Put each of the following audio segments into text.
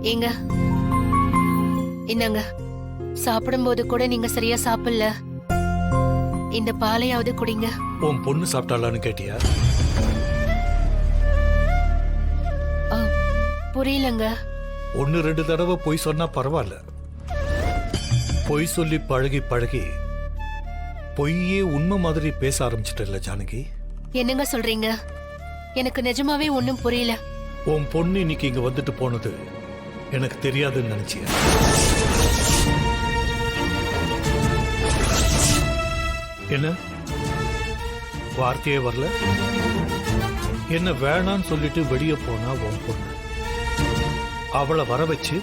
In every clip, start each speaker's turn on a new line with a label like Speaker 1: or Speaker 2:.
Speaker 1: ஏங்க இந்தாங்க, சாப்பிடும்போது கூட நீங்க சரியா சாப்பிடல. இந்த பாலையாவது குடிங்க.
Speaker 2: உன் பொண்ணு சாப்பிட்டாளான்னு கேட்டியா?
Speaker 1: புரியலங்க.
Speaker 2: 1-2 தடவை பொய் சொன்னா பரவாயில்ல. பொய் சொல்லி பழகி பழகி பொய்யே உண்மை மாதிரி பேச ஆரம்பிச்சிட்டல ஜானகி.
Speaker 1: என்னங்க சொல்றீங்க? எனக்கு நிஜமாவே ஒண்ணும் புரியல.
Speaker 2: உன் பொண்ணு இன்னைக்கு இங்க வந்துட்டு போனது எனக்கு தெரியாதுன்னு நினைச்சிய? என்ன வார்த்தையே வரல? என்ன வேணான்னு சொல்லிட்டு வெளியே போனா உன் பொண்ணு, அவளை வர வச்சு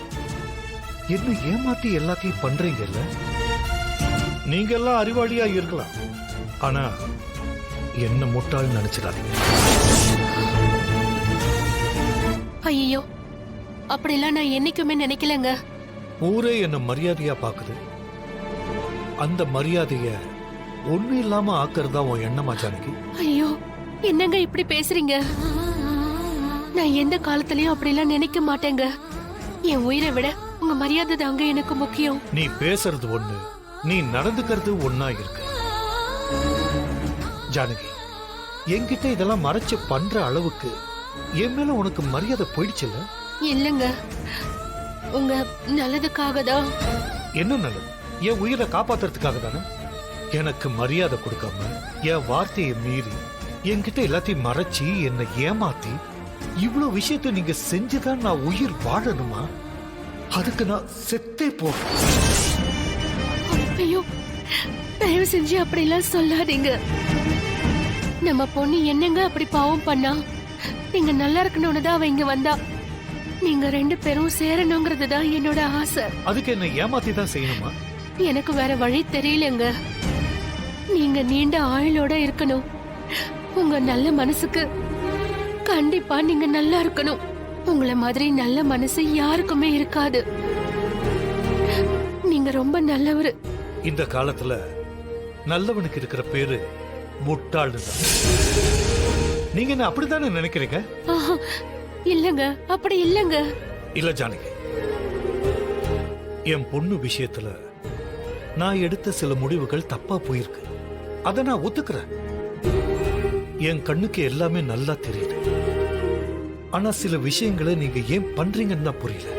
Speaker 2: என்ன ஏமாத்தி எல்லாத்தையும் பண்றீங்கல்ல? நீங்க எல்லாம் அறிவாளியா இருக்கலாம், ஆனா என்ன முட்டாள்னு நினைச்சிடாதீங்க.
Speaker 1: ஐயோ, அப்படிலாம் நான் என்னைக்குமே நினைக்கலங்க.
Speaker 2: ஊரே என்ன மரியாதையா பாக்குது. அந்த மரியாதைய ஒண்ணு இல்லாம ஆக்குறதா உன் எண்ணமா ஜானகி?
Speaker 1: ஐயோ, என்னங்க இப்படி பேசுறீங்க? நான் எந்த காலத்திலயும் அப்படிலாம் நினைக்க மாட்டேங்க. என் உயிரை விட உங்க மரியாதை தாங்க எனக்கு முக்கியம்.
Speaker 2: நீ பேசுறது ஒண்ணு, நீ நடந்துக்கிறது ஒன்னா இருக்கு ஜானகி. என்கிட்ட இதெல்லாம் மறைச்சு பண்ற அளவுக்கு என் மேல உனக்கு மரியாதை போயிடுச்சுல்ல?
Speaker 1: இல்லங்க, உங்க நல்லதுக்காக தான்.
Speaker 2: என்ன நல்லது? என் உயிரை காப்பாத்துறதுக்காக தானே? எனக்கு மரியாதை கொடுக்காம என் வார்த்தையை மீறி என்கிட்ட எல்லாத்தையும் மறைச்சு என்னை ஏமாத்தி இவ்வளவு விஷயத்தை நீங்க செஞ்சுதான் நான் உயிர் வாழணுமா? அதுக்கு நான் செத்தே போறேன்.
Speaker 1: ஐயோ, தயவு செஞ்சு அப்படிலாம் சொல்லாதீங்க. நம்ம பொண்ணு என்னங்க அப்படி பாவம் பண்ணா? நீங்க நல்லா இருக்கணும்னு தான் அவ இங்க வந்தா. நீங்க 2 பேரும் சேரணுங்கிறது தான் என்னோட ஆசை.
Speaker 2: அதுக்கு என்ன ஏமாத்தி தான் செய்யணுமா?
Speaker 1: எனக்கு வேற வழி தெரியலங்க. நீங்க நீண்ட ஆயுளோட இருக்கணும். உங்க நல்ல மனசுக்கு கண்டிப்பா நீங்க நல்லா இருக்கணும். உங்களை மாதிரி நல்ல மனசு யாருக்குமே இருக்காது. நீங்க ரொம்ப நல்லவரு.
Speaker 2: இந்த காலத்துல நல்லவனுக்கு இருக்கிற பேரு முட்டாள்னு தான். நீங்க என்ன அப்படித்தானே நினைக்கிறீங்க?
Speaker 1: ஆஹா, இல்லங்க, அப்படி இல்லங்க.
Speaker 2: இல்ல ஜானகி, என் பொண்ணு விஷயத்துல நான் எடுத்த சில முடிவுகள் தப்பா போயிருக்கு. அத நான் ஒத்துக்கிறேன். என் கண்ணுக்கு எல்லாமே நல்லா தெரியுது. ஆனா சில விஷயங்களை நீங்க ஏன் பண்றீங்கன்னு தான் புரியல.